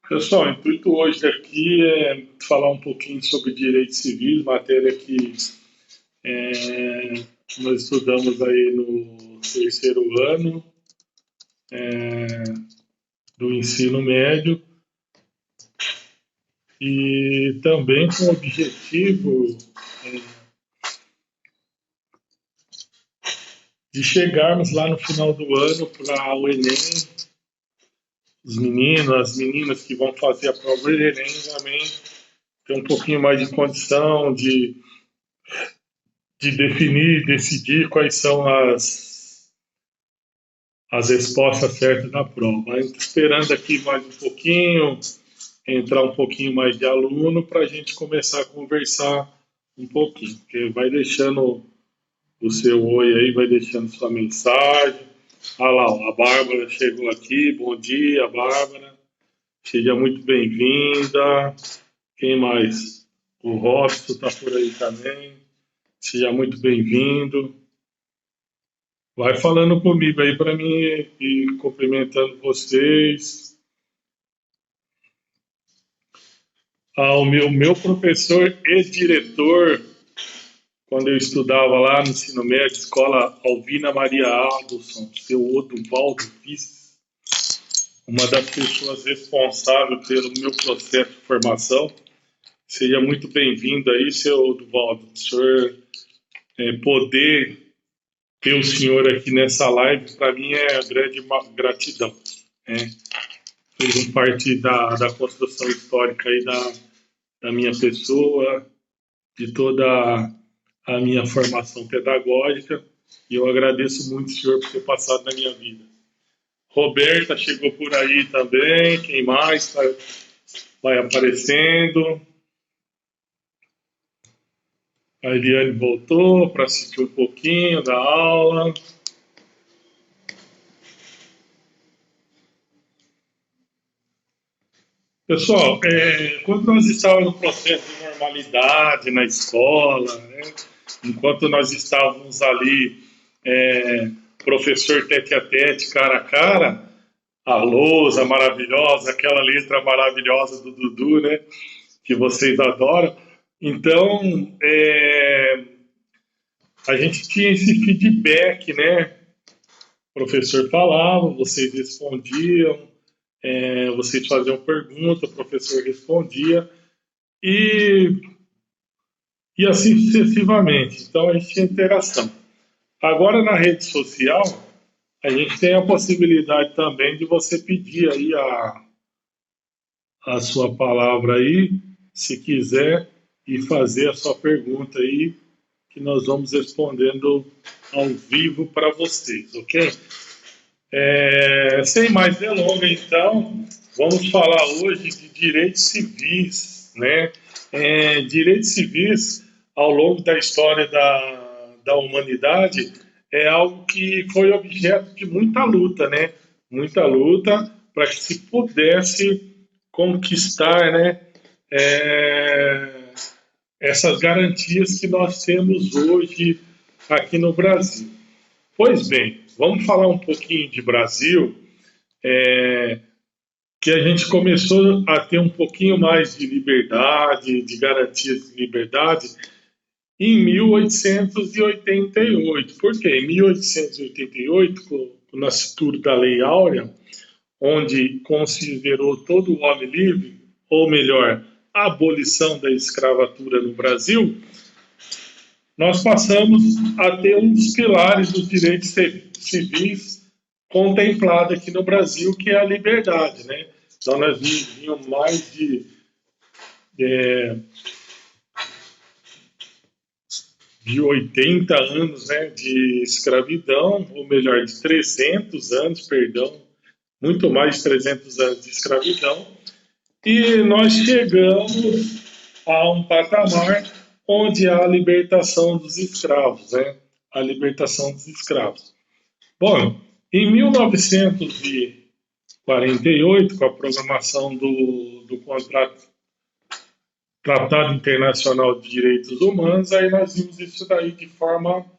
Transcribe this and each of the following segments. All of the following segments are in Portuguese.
Pessoal, o intuito hoje aqui é falar um pouquinho sobre direitos civis, matéria que é, nós estudamos aí no terceiro ano do ensino médio e também com o objetivo de chegarmos lá no final do ano para o Enem, os meninos, as meninas que vão fazer a prova do Enem também ter um pouquinho mais de condição de definir, decidir quais são as respostas certas da prova. A gente esperando aqui mais um pouquinho, entrar um pouquinho mais de aluno para a gente começar a conversar um pouquinho. Porque vai deixando o seu oi aí, vai deixando sua mensagem. Ah lá, ó, a Bárbara chegou aqui. Bom dia, Bárbara. Seja muito bem-vinda. Quem mais? O Robson está por aí também. Seja muito bem-vindo. Vai falando comigo aí para mim e cumprimentando vocês. O meu professor e diretor, quando eu estudava lá no ensino médio, escola Alvina Maria Adolfson, seu Oduvaldo Vice, uma das pessoas responsáveis pelo meu processo de formação. Seja muito bem-vindo aí, seu Oduvaldo. O senhor poder ter o senhor aqui nessa live, para mim é grande gratidão. Né? Fez parte da construção histórica aí da minha pessoa, de toda a minha formação pedagógica, e eu agradeço muito, senhor, por ter passado na minha vida. Roberta chegou por aí também, quem mais vai aparecendo? A Eliane voltou para assistir um pouquinho da aula. Pessoal, quando nós estávamos no processo de normalidade na escola, né, enquanto nós estávamos ali, professor tete a tete, cara a cara, a lousa maravilhosa, aquela letra maravilhosa do Dudu, né, que vocês adoram. Então, a gente tinha esse feedback, né? O professor falava, vocês respondiam, vocês faziam pergunta, o professor respondia, e, e assim sucessivamente. Então, a gente tinha interação. Agora, na rede social, a gente tem a possibilidade também de você pedir aí a sua palavra aí, se quiser, e fazer a sua pergunta aí, que nós vamos respondendo ao vivo para vocês, ok? Sem mais delongas, então, vamos falar hoje de direitos civis, né? Direitos civis, ao longo da história da humanidade, é algo que foi objeto de muita luta, né? Muita luta para que se pudesse conquistar, né? Essas garantias que nós temos hoje aqui no Brasil. Pois bem, vamos falar um pouquinho de Brasil, que a gente começou a ter um pouquinho mais de liberdade, de garantias de liberdade, em 1888. Por quê? Em 1888, com o nascituro da Lei Áurea, onde considerou todo o homem livre, ou melhor, a abolição da escravatura no Brasil, nós passamos a ter um dos pilares dos direitos civis contemplado aqui no Brasil, que é a liberdade, né? Então, nós vivíamos mais de 80 anos, né, de escravidão, ou melhor, de 300 anos, perdão, muito mais de 300 anos de escravidão, e nós chegamos a um patamar onde há a libertação dos escravos, né? A libertação dos escravos. Bom, em 1948, com a programação do Tratado Internacional de Direitos Humanos, aí nós vimos isso daí de forma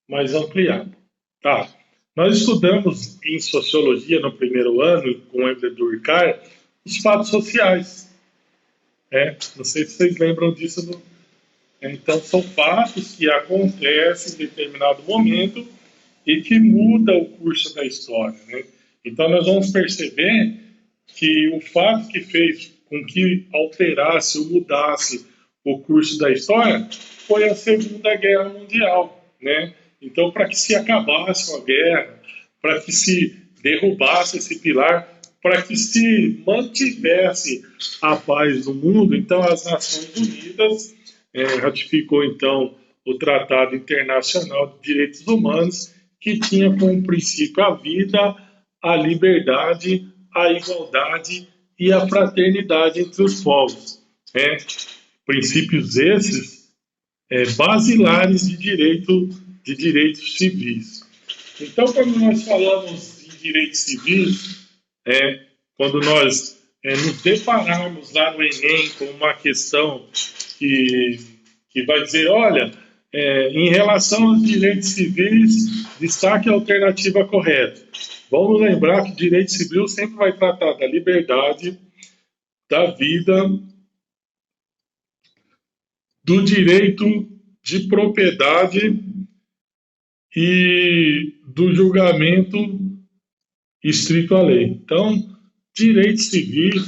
mais ampliada. Tá. Nós estudamos em Sociologia no primeiro ano, com Emile Durkheim, os fatos sociais. Não sei se vocês lembram disso. Então, são fatos que acontecem em determinado momento e que muda o curso da história. Né? Então, nós vamos perceber que o fato que fez com que alterasse ou mudasse o curso da história foi a Segunda Guerra Mundial. Né? Então, para que se acabasse com a guerra, para que se derrubasse esse pilar, para que se mantivesse a paz no mundo, então as Nações Unidas ratificou então o Tratado Internacional de Direitos Humanos, que tinha como princípio a vida, a liberdade, a igualdade e a fraternidade entre os povos. Princípios esses basilares de direitos civis. Então, quando nós falamos em direitos civis, quando nós nos depararmos lá no Enem com uma questão que vai dizer, olha, em relação aos direitos civis, destaque a alternativa correta. Vamos lembrar que o direito civil sempre vai tratar da liberdade, da vida, do direito de propriedade e do julgamento estrito à lei. Então, direito civil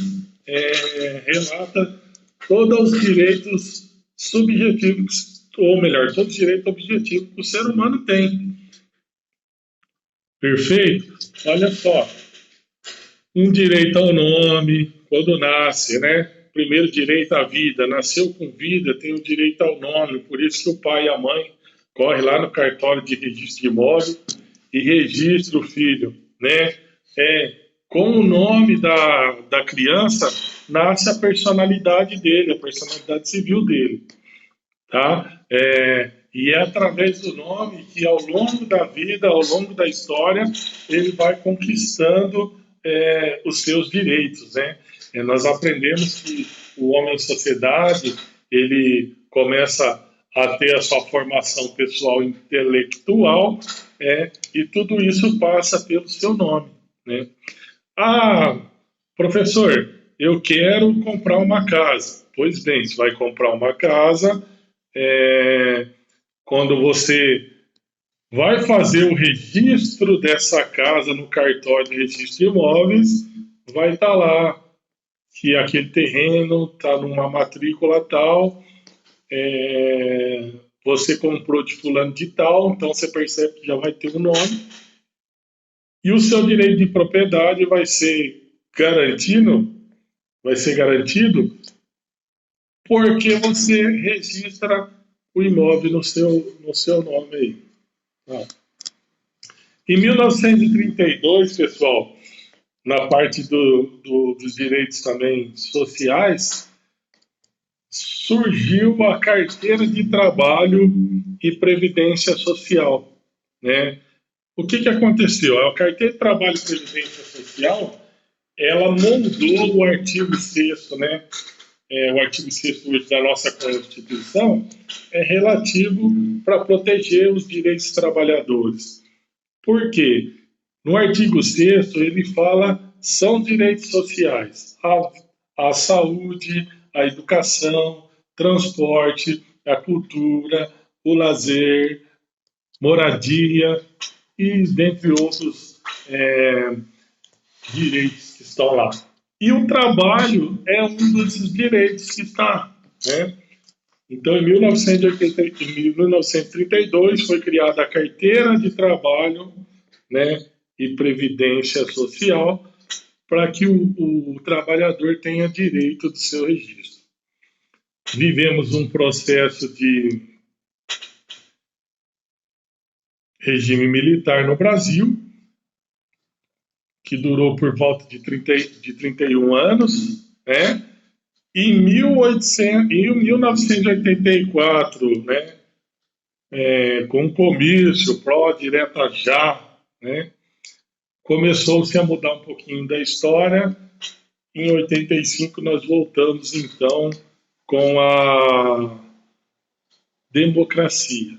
relata todos os direitos subjetivos, ou melhor, todos os direitos objetivos que o ser humano tem. Perfeito? Olha só, um direito ao nome, quando nasce, né? Primeiro direito à vida, nasceu com vida, tem o direito ao nome, por isso que o pai e a mãe correm lá no cartório de registro de imóvel e registra o filho, né? Com o nome da criança, nasce a personalidade dele, a personalidade civil dele, tá? E é através do nome que, ao longo da vida, ao longo da história, ele vai conquistando os seus direitos, né? Nós aprendemos que o homem em sociedade, ele começa a ter a sua formação pessoal intelectual, e tudo isso passa pelo seu nome, né? Ah, professor, eu quero comprar uma casa. Pois bem, você vai comprar uma casa, quando você vai fazer o registro dessa casa no cartório de registro de imóveis, vai estar lá que aquele terreno está numa matrícula tal, você comprou de fulano de tal, então você percebe que já vai ter um nome, e o seu direito de propriedade vai ser garantido porque você registra o imóvel no seu nome aí. Em 1932, pessoal, na parte dos direitos também sociais, surgiu a carteira de trabalho e previdência social, né? O que aconteceu? A carteira de trabalho e previdência social, ela moldou o artigo 6º, né? O artigo 6º da nossa Constituição é relativo para proteger os direitos dos trabalhadores. Por quê? No artigo 6º ele fala são direitos sociais, a saúde, a educação, transporte, a cultura, o lazer, moradia e dentre outros direitos que estão lá. E o trabalho é um desses direitos que está, né? Então, em 1932 foi criada a Carteira de Trabalho, né, e Previdência Social para que o trabalhador tenha direito do seu registro. Vivemos um processo de regime militar no Brasil, que durou por volta de 31 anos, né? Em 1984, né, com o comício pró direta já, né, começou-se a mudar um pouquinho da história. Em 85 nós voltamos então com a democracia.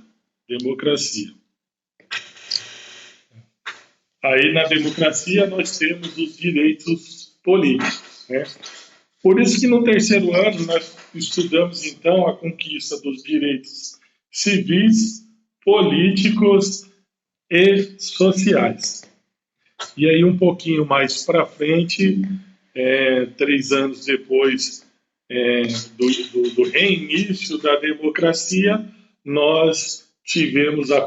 Aí na democracia nós temos os direitos políticos. né? Por isso que no terceiro ano nós estudamos então a conquista dos direitos civis, políticos e sociais. E aí um pouquinho mais para frente, 3 anos depois do reinício da democracia, nós tivemos a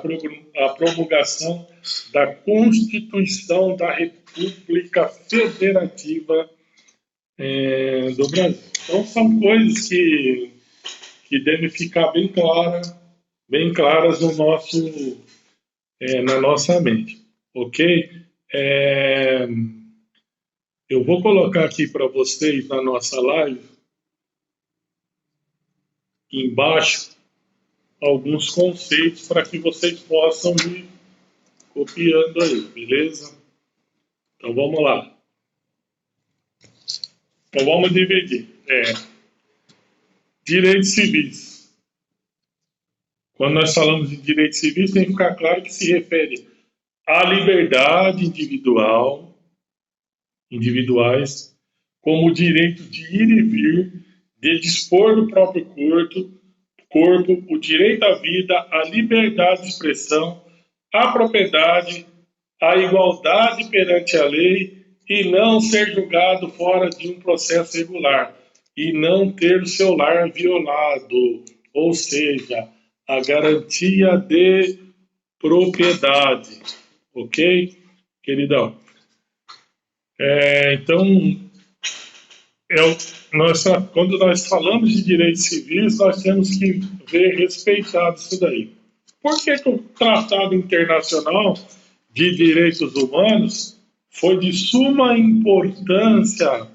promulgação da Constituição da República Federativa do Brasil. Então são coisas que devem ficar bem claras no na nossa mente, ok? Eu vou colocar aqui para vocês na nossa live, embaixo, alguns conceitos para que vocês possam ir copiando aí, beleza? Então vamos lá. Então vamos dividir. Direitos civis. Quando nós falamos de direitos civis, tem que ficar claro que se refere à liberdade individuais, como o direito de ir e vir, de dispor do próprio corpo, o direito à vida, à liberdade de expressão, à propriedade, à igualdade perante a lei e não ser julgado fora de um processo regular e não ter o seu lar violado, ou seja, a garantia de propriedade, ok, queridão? Então, quando nós falamos de direitos civis, nós temos que ver respeitado isso daí. Por que o Tratado Internacional de Direitos Humanos foi de suma importância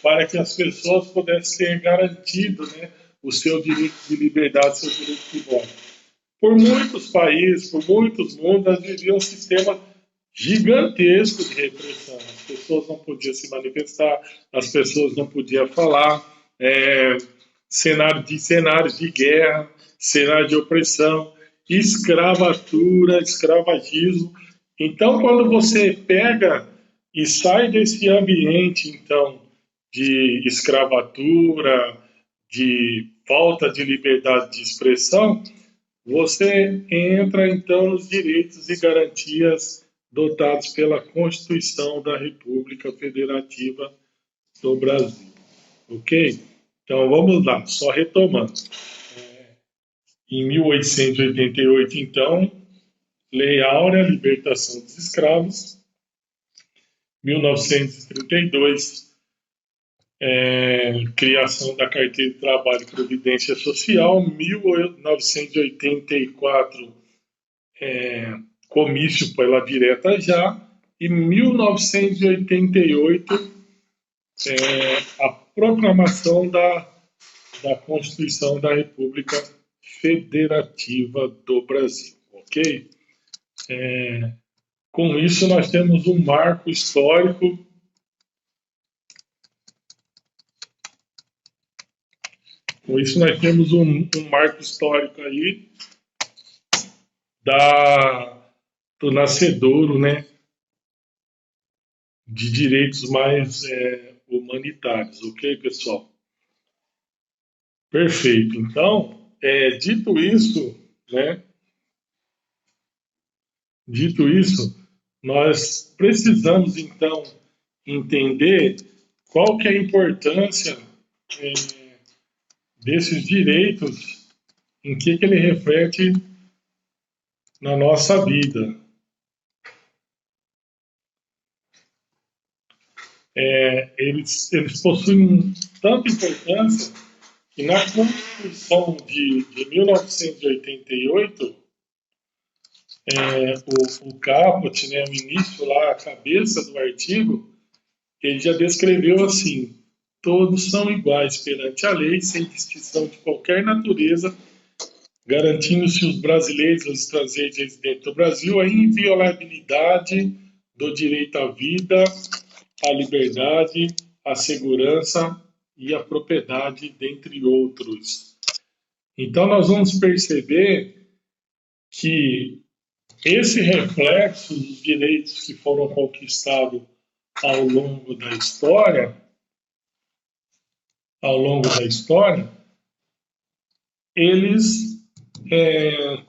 para que as pessoas pudessem ter garantido, né, o seu direito de liberdade, o seu direito de voto? Por muitos países, por muitos mundos, nós vivíamos um sistema gigantesco de repressão. As pessoas não podiam se manifestar, as pessoas não podiam falar, cenários de guerra, cenário de opressão, escravatura, escravagismo. Então, quando você pega e sai desse ambiente, então, de escravatura, de falta de liberdade de expressão, você entra, então, nos direitos e garantias dotados pela Constituição da República Federativa do Brasil. Ok? Então, vamos lá, só retomando. Em 1888, então, Lei Áurea, libertação dos escravos. 1932, criação da Carteira de Trabalho e Previdência Social. 1984, comício pela direta já. E 1988, a proclamação da Constituição da República Federativa do Brasil, ok? Com isso, nós temos um marco histórico aí do nascedouro, né, de direitos mais humanitários, ok, pessoal? Perfeito. Então, dito isso, nós precisamos, então, entender qual que é a importância desses direitos, em que ele reflete na nossa vida. Eles possuem tanta importância que na Constituição de 1988, o caput, né, o início lá, a cabeça do artigo, ele já descreveu assim: todos são iguais perante a lei, sem distinção de qualquer natureza, garantindo-se os brasileiros e os estrangeiros residentes do Brasil a inviolabilidade do direito à vida, à liberdade, à segurança e à propriedade, dentre outros. Então, nós vamos perceber que esse reflexo dos direitos que foram conquistados ao longo da história, ao longo da história, eles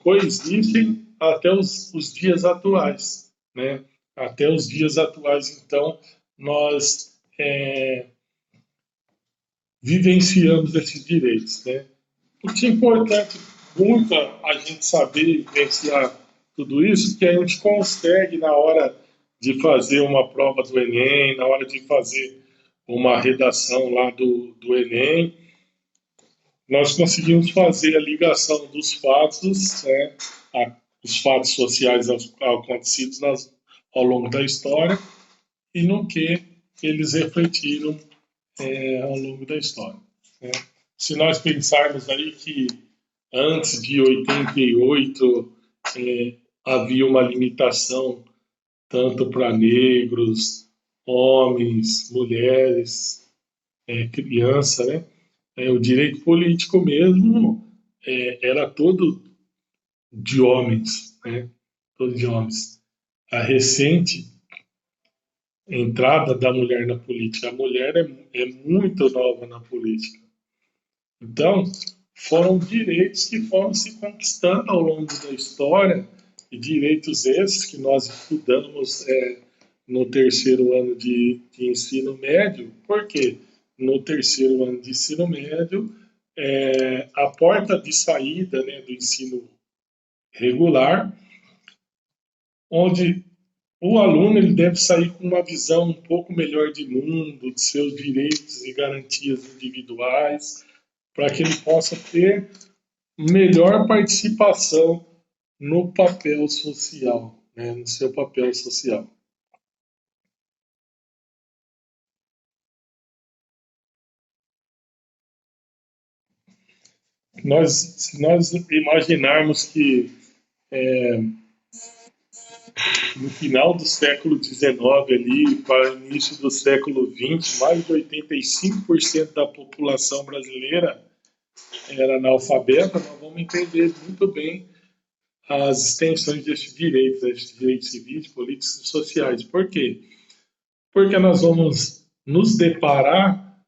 coexistem até os dias atuais, né? Até os dias atuais, então, nós vivenciamos esses direitos, né? O que é importante muito a gente saber vivenciar tudo isso, que a gente consegue na hora de fazer uma prova do Enem, na hora de fazer uma redação lá do Enem, nós conseguimos fazer a ligação dos fatos, né, os fatos sociais acontecidos ao longo da história e no que eles refletiram ao longo da história. Né? Se nós pensarmos aí que antes de 88 havia uma limitação tanto para negros, homens, mulheres, criança, né? O direito político mesmo era todo de homens, né? Todo de homens. A recente entrada da mulher na política, a mulher é muito nova na política. Então, foram direitos que foram se conquistando ao longo da história, e direitos esses que nós estudamos no terceiro ano de ensino médio. Por quê? No terceiro ano de ensino médio, a porta de saída, né, do ensino regular, onde o aluno ele deve sair com uma visão um pouco melhor de mundo, de seus direitos e garantias individuais, para que ele possa ter melhor participação no papel social, né, no seu papel social. Se nós imaginarmos que no final do século XIX ali para o início do século XX, mais de 85% da população brasileira era analfabeta, nós vamos entender muito bem as extensões desses direitos civis, políticos e sociais. Por quê? Porque nós vamos nos deparar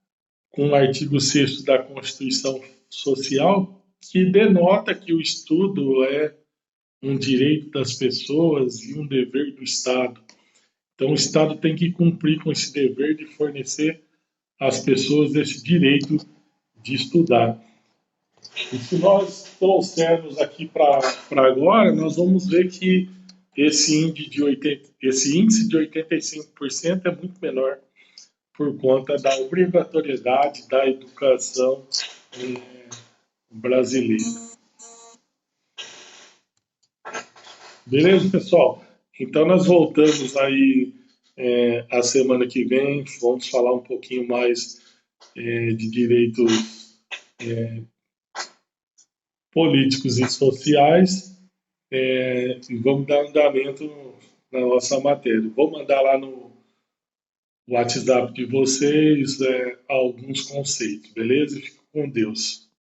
com o artigo 6º da Constituição Social, que denota que o estudo é um direito das pessoas e um dever do Estado. Então, o Estado tem que cumprir com esse dever de fornecer às pessoas esse direito de estudar. E se nós trouxermos aqui para agora, nós vamos ver que esse índice de 85% é muito menor por conta da obrigatoriedade da educação brasileira. Beleza, pessoal? Então nós voltamos aí a semana que vem, vamos falar um pouquinho mais de direitos políticos e sociais e vamos dar andamento na nossa matéria. Vou mandar lá no WhatsApp de vocês alguns conceitos, beleza? Fico com Deus.